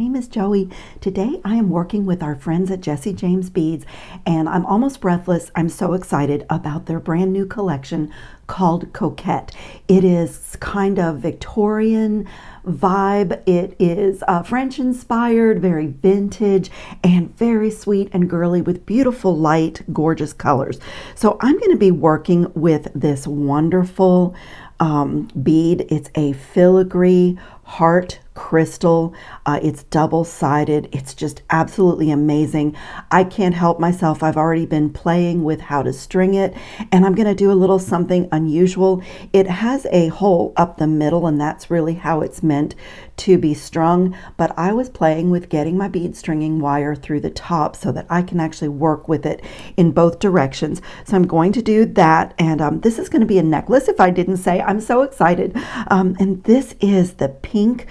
name is Joey. Today I am working with our friends at Jesse James Beads, and I'm almost breathless. I'm so excited about their brand new collection called Coquette. It is kind of Victorian vibe. It is French inspired, very vintage, and very sweet and girly with beautiful, light, gorgeous colors. So I'm going to be working with this wonderful bead. It's a filigree heart crystal. It's double-sided. It's just absolutely amazing. I can't help myself. I've already been playing with how to string it, and I'm going to do a little something unusual. It has a hole up the middle, and that's really how it's meant to be strung, but I was playing with getting my bead stringing wire through the top so that I can actually work with it in both directions. So I'm going to do that, and this is going to be a necklace, if I didn't say. I'm so excited. And this is the pink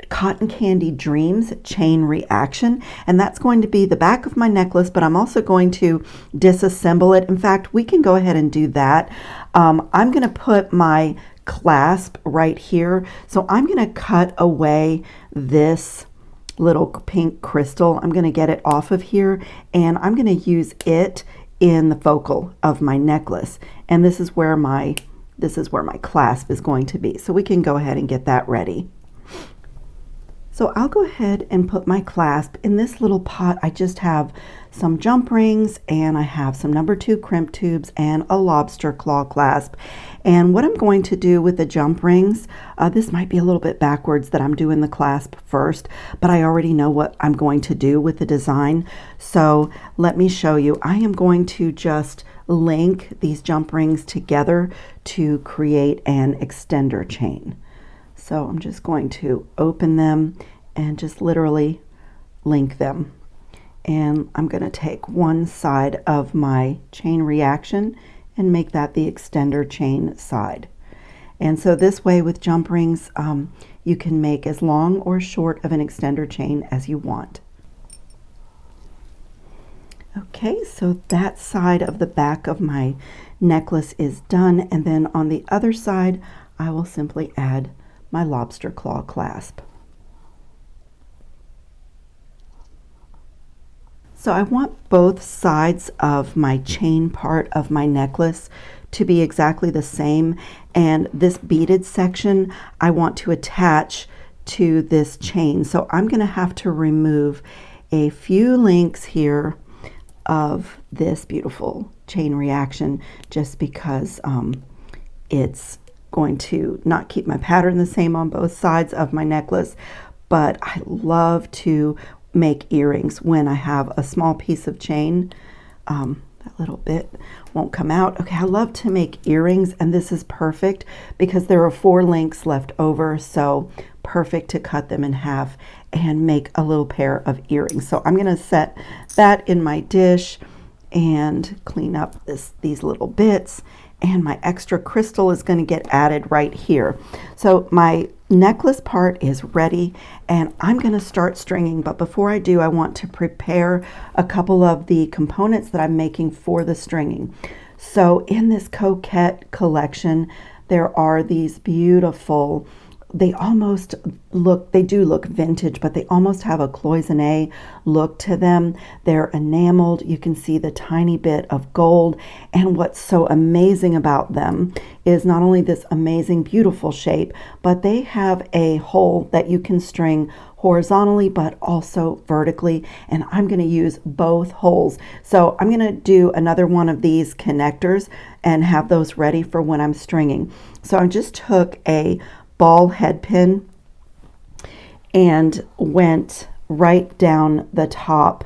Cotton Candy Dreams chain reaction, and that's going to be the back of my necklace, but I'm also going to disassemble it. In fact, we can go ahead and do that. I'm going to put my clasp right here, so I'm going to cut away this little pink crystal. I'm going to get it off of here, and I'm going to use it in the focal of my necklace, and this is where my clasp is going to be. So we can go ahead and get that ready. So I'll go ahead and put my clasp in this little pot. I just have some jump rings, and I have some number 2 crimp tubes and a lobster claw clasp. And what I'm going to do with the jump rings, this might be a little bit backwards that I'm doing the clasp first, but I already know what I'm going to do with the design. So let me show you. I am going to just link these jump rings together to create an extender chain. So I'm just going to open them and just literally link them. And I'm going to take one side of my chain reaction and make that the extender chain side. And so this way with jump rings, you can make as long or short of an extender chain as you want. Okay, so that side of the back of my necklace is done, and then on the other side, I will simply add my lobster claw clasp. So I want both sides of my chain part of my necklace to be exactly the same, and this beaded section I want to attach to this chain. So I'm going to have to remove a few links here of this beautiful chain reaction just because it's going to not keep my pattern the same on both sides of my necklace, but I love to make earrings when I have a small piece of chain. That little bit won't come out. Okay, I love to make earrings, and this is perfect because there are 4 links left over, so perfect to cut them in half and make a little pair of earrings. So I'm going to set that in my dish and clean up these little bits, and my extra crystal is going to get added right here. So my necklace part is ready, and I'm going to start stringing, but before I do, I want to prepare a couple of the components that I'm making for the stringing. So in this Coquette collection, there are these beautiful, they do look vintage, but they almost have a cloisonne look to them. They're enameled. You can see the tiny bit of gold. And what's so amazing about them is not only this amazing, beautiful shape, but they have a hole that you can string horizontally, but also vertically. And I'm going to use both holes. So I'm going to do another one of these connectors and have those ready for when I'm stringing. So I just took a ball head pin and went right down the top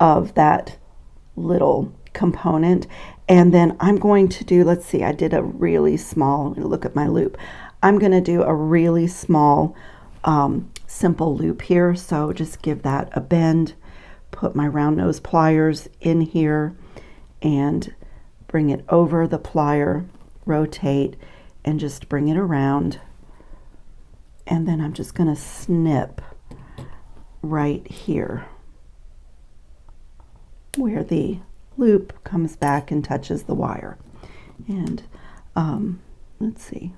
of that little component, and then I'm going to do, let's see, I did a really small, look at my loop, I'm going to do a really small simple loop here. So just give that a bend, put my round nose pliers in here and bring it over the plier, rotate, and just bring it around. And then I'm just going to snip right here where the loop comes back and touches the wire. And let's see,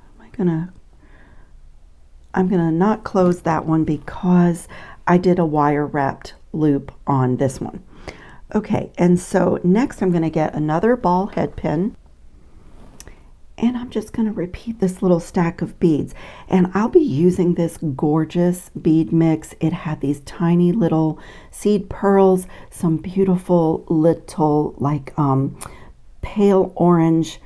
I'm going to not close that one because I did a wire wrapped loop on this one. Okay, and so next I'm going to get another ball head pin, and I'm just going to repeat this little stack of beads. And I'll be using this gorgeous bead mix. It had these tiny little seed pearls, some beautiful little like pale orange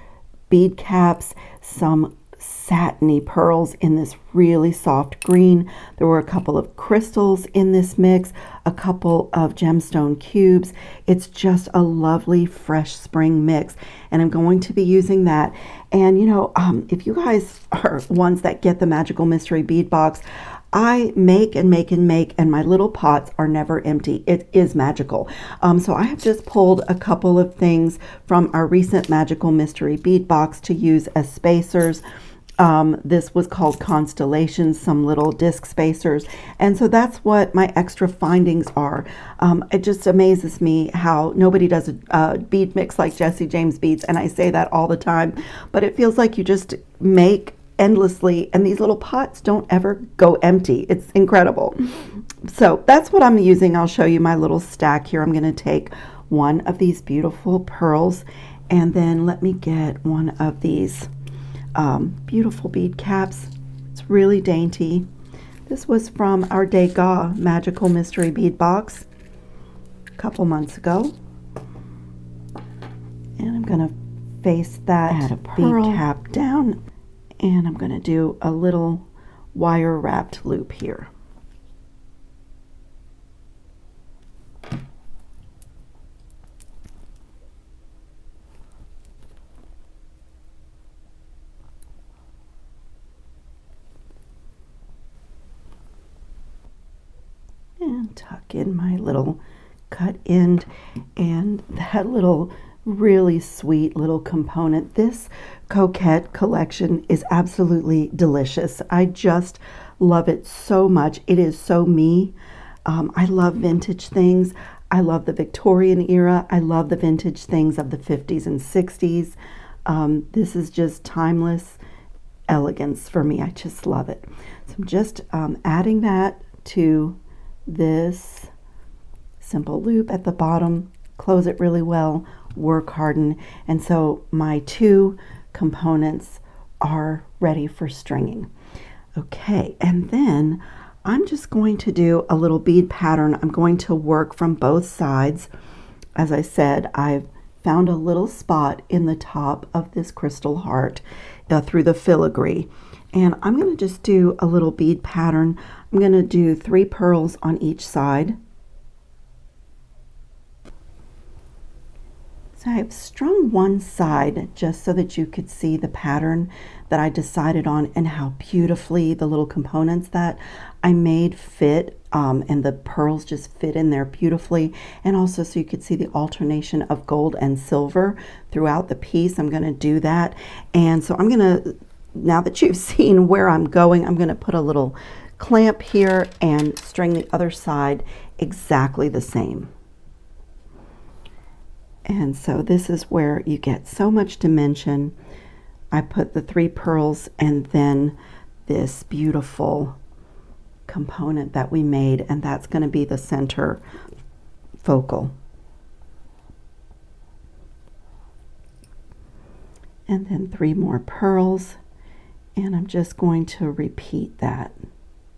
bead caps, some satiny pearls in this really soft green. There were a couple of crystals in this mix, a couple of gemstone cubes. It's just a lovely fresh spring mix, and I'm going to be using that. And you know, if you guys are ones that get the Magical Mystery Bead Box, I make and make and make, and my little pots are never empty. It is magical. So I have just pulled a couple of things from our recent Magical Mystery Bead Box to use as spacers. This was called Constellations, some little disc spacers. And so that's what my extra findings are. It just amazes me how nobody does a bead mix like Jesse James Beads. And I say that all the time, but it feels like you just make endlessly, and these little pots don't ever go empty. It's incredible. So that's what I'm using. I'll show you my little stack here. I'm going to take one of these beautiful pearls, and then let me get one of these beautiful bead caps. It's really dainty. This was from our Degas Magical Mystery Bead Box a couple months ago. And I'm going to face that bead cap down, and I'm going to do a little wire wrapped loop here. And tuck in my little cut end, and that little really sweet little component. This Coquette collection is absolutely delicious. I just love it so much. It is so me. I love vintage things. I love the Victorian era. I love the vintage things of the 50s and 60s. This is just timeless elegance for me. I just love it. So I'm just adding that to this simple loop at the bottom. Close it really well, work harden, and so my two components are ready for stringing. Okay, and then I'm just going to do a little bead pattern. I'm going to work from both sides. As I said, I've found a little spot in the top of this crystal heart through the filigree, and I'm going to just do a little bead pattern. I'm going to do 3 pearls on each side. So I've strung one side just so that you could see the pattern that I decided on and how beautifully the little components that I made fit, and the pearls just fit in there beautifully, and also so you could see the alternation of gold and silver throughout the piece. I'm going to do that, and so I'm going to, now that you've seen where I'm going, I'm going to put a little clamp here and string the other side exactly the same. And so this is where you get so much dimension. I put the 3 pearls and then this beautiful component that we made, and that's going to be the center focal. And then 3 more pearls, and I'm just going to repeat that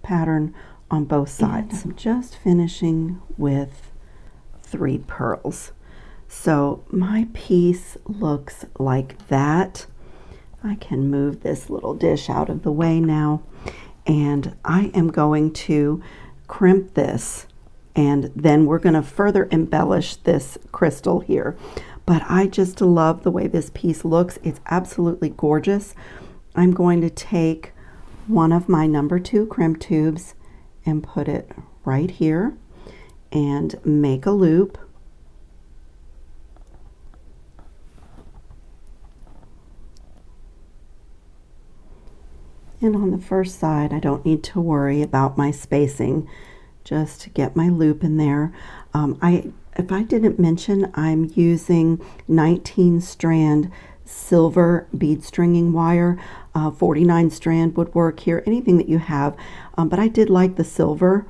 pattern on both sides. I'm just finishing with 3 pearls. So my piece looks like that. I can move this little dish out of the way now, and I am going to crimp this, and then we're going to further embellish this crystal here. But I just love the way this piece looks. It's absolutely gorgeous. I'm going to take one of my number 2 crimp tubes and put it right here and make a loop. And on the first side, I don't need to worry about my spacing, just get my loop in there. If I didn't mention, I'm using 19 strand silver bead stringing wire. 49 strand would work here, anything that you have. But I did like the silver.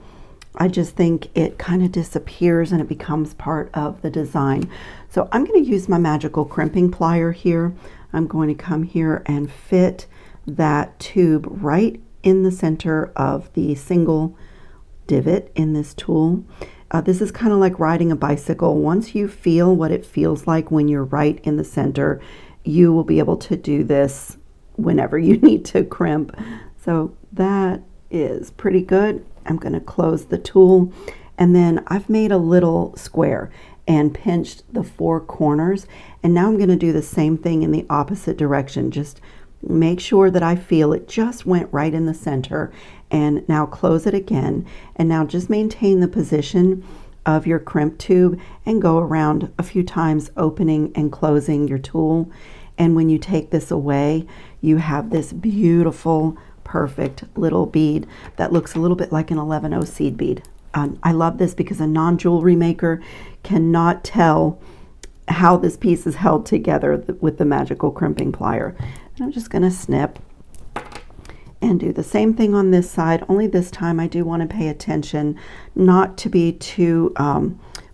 I just think it kind of disappears and it becomes part of the design. So I'm going to use my magical crimping plier here. I'm going to come here and fit that tube right in the center of the single divot in this tool. This is kind of like riding a bicycle. Once you feel what it feels like when you're right in the center, you will be able to do this whenever you need to crimp. So that is pretty good. I'm going to close the tool, and then I've made a little square and pinched the 4 corners, and now I'm going to do the same thing in the opposite direction. Just make sure that I feel it just went right in the center, and now close it again, and now just maintain the position of your crimp tube and go around a few times, opening and closing your tool. And when you take this away, you have this beautiful, perfect little bead that looks a little bit like an 11-0 seed bead. I love this because a non-jewelry maker cannot tell how this piece is held together with the magical crimping plier. And I'm just going to snip and do the same thing on this side, only this time I do want to pay attention not to be too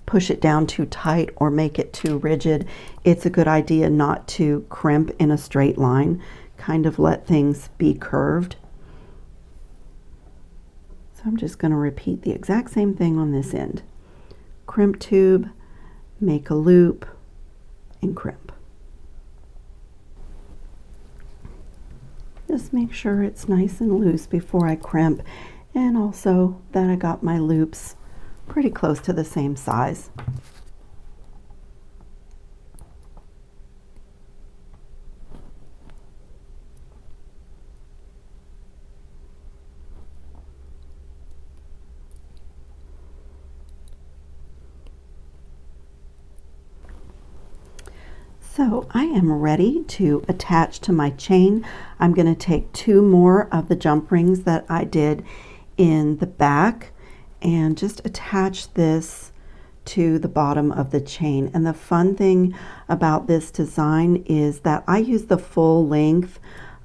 push it down too tight or make it too rigid. It's a good idea not to crimp in a straight line, kind of let things be curved. So I'm just going to repeat the exact same thing on this end. Crimp tube, make a loop, and crimp. Just make sure it's nice and loose before I crimp, and also that I got my loops pretty close to the same size. So I am ready to attach to my chain. I'm going to take 2 more of the jump rings that I did in the back and just attach this to the bottom of the chain. And the fun thing about this design is that I use the full length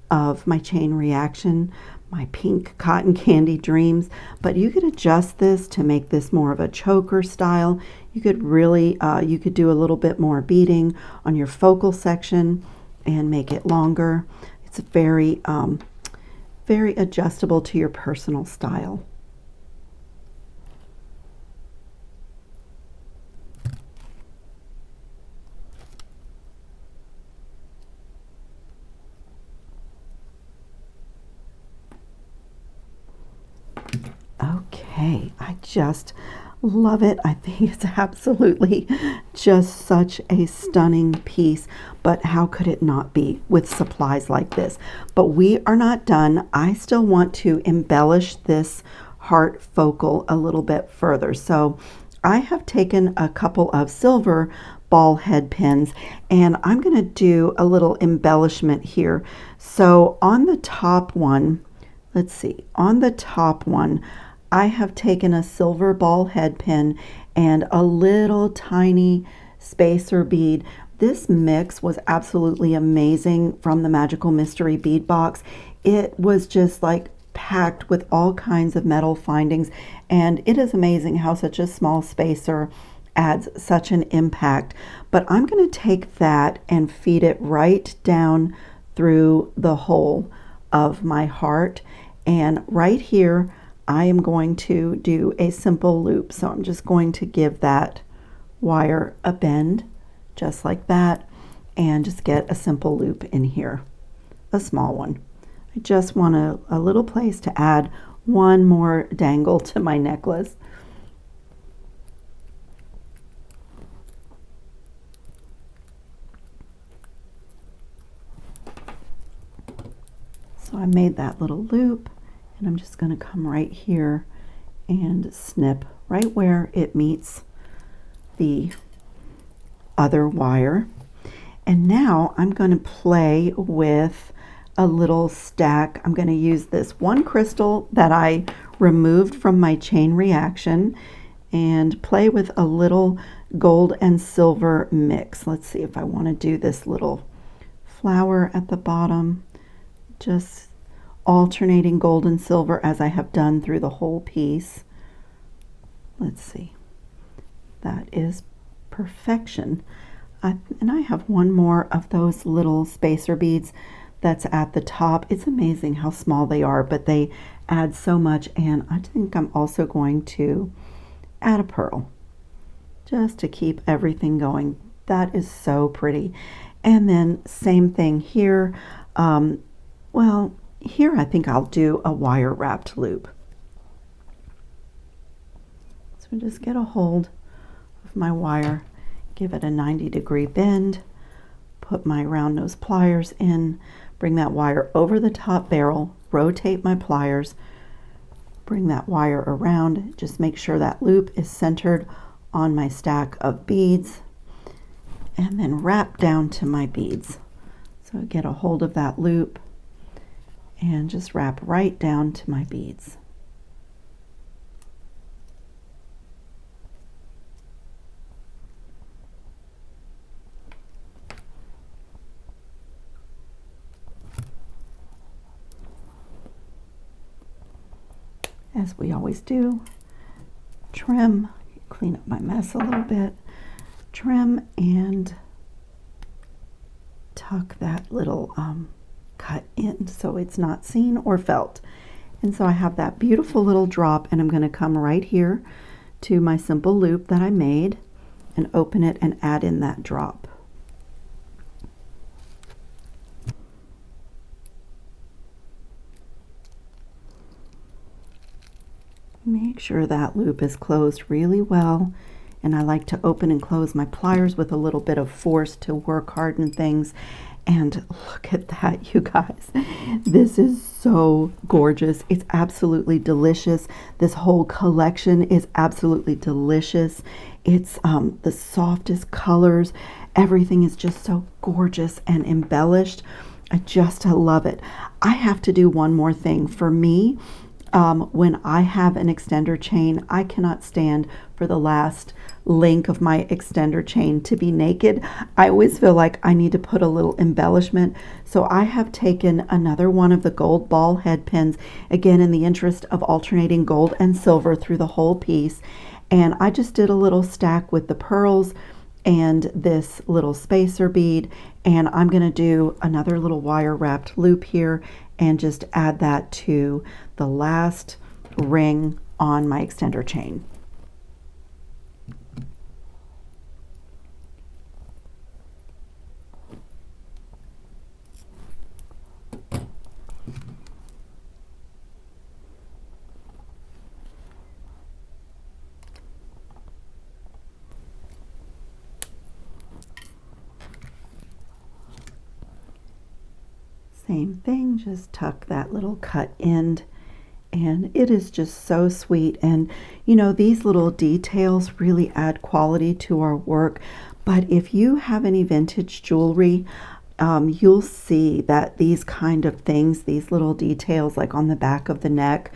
of my chain reaction, my pink cotton candy dreams, but you could adjust this to make this more of a choker style. You could really, you could do a little bit more beading on your focal section and make it longer. It's very, very adjustable to your personal style. Okay, I just love it. I think it's absolutely just such a stunning piece, but how could it not be with supplies like this? But we are not done. I still want to embellish this heart focal a little bit further. So I have taken a couple of silver ball head pins, and I'm going to do a little embellishment here. So on the top one, let's see, on the top one, I have taken a silver ball head pin and a little tiny spacer bead. This mix was absolutely amazing from the Magical Mystery Bead Box. It was just like packed with all kinds of metal findings, and it is amazing how such a small spacer adds such an impact. But I'm going to take that and feed it right down through the hole of my heart, and right here I am going to do a simple loop. So I'm just going to give that wire a bend just like that and just get a simple loop in here, a small one. I just want a little place to add one more dangle to my necklace. So I made that little loop, and I'm just going to come right here and snip right where it meets the other wire. And now I'm going to play with a little stack. I'm going to use this one crystal that I removed from my chain reaction and play with a little gold and silver mix. Let's see if I want to do this little flower at the bottom, just alternating gold and silver as I have done through the whole piece. Let's see. That is perfection. And I have one more of those little spacer beads that's at the top. It's amazing how small they are, but they add so much. And I think I'm also going to add a pearl just to keep everything going. That is so pretty. And then same thing here. Well, here I think I'll do a wire wrapped loop. So just get a hold of my wire, give it a 90-degree bend, put my round nose pliers in, bring that wire over the top barrel, rotate my pliers, bring that wire around, just make sure that loop is centered on my stack of beads, and then wrap down to my beads. So get a hold of that loop and just wrap right down to my beads. As we always do, trim, clean up my mess a little bit, trim and tuck that little cut in so it's not seen or felt. And so I have that beautiful little drop, and I'm going to come right here to my simple loop that I made and open it and add in that drop. Make sure that loop is closed really well, and I like to open and close my pliers with a little bit of force to work harden things. And look at that, you guys. This is so gorgeous. It's absolutely delicious. This whole collection is absolutely delicious. It's the softest colors. Everything is just so gorgeous and embellished. I love it. I have to do one more thing. For me, when I have an extender chain, I cannot stand for the last link of my extender chain to be naked. I always feel like I need to put a little embellishment. So I have taken another one of the gold ball head pins, again in the interest of alternating gold and silver through the whole piece. And I just did a little stack with the pearls and this little spacer bead. And I'm going to do another little wire wrapped loop here and just add that to the last ring on my extender chain. Same thing, just tuck that little cut end, and it is just so sweet. And you know, these little details really add quality to our work. But if you have any vintage jewelry, you'll see that these kind of things, these little details like on the back of the neck,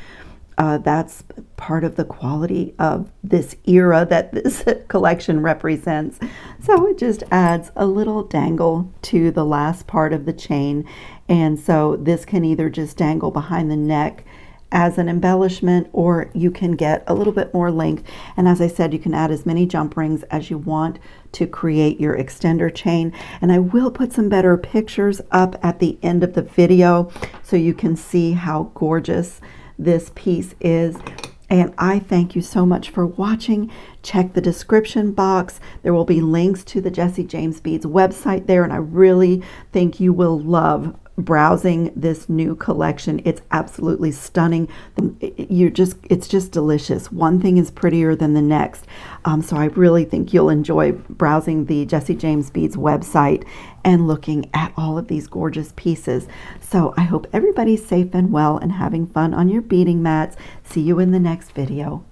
that's part of the quality of this era that this collection represents. So it just adds a little dangle to the last part of the chain. And so this can either just dangle behind the neck as an embellishment, or you can get a little bit more length. And as I said, you can add as many jump rings as you want to create your extender chain. And I will put some better pictures up at the end of the video so you can see how gorgeous this piece is. And I thank you so much for watching. Check the description box. There will be links to the Jessie James Beads website there, and I really think you will love browsing this new collection. It's absolutely stunning. It's just delicious. One thing is prettier than the next. So I really think you'll enjoy browsing the Jessie James Beads website and looking at all of these gorgeous pieces. So I hope everybody's safe and well and having fun on your beading mats. See you in the next video.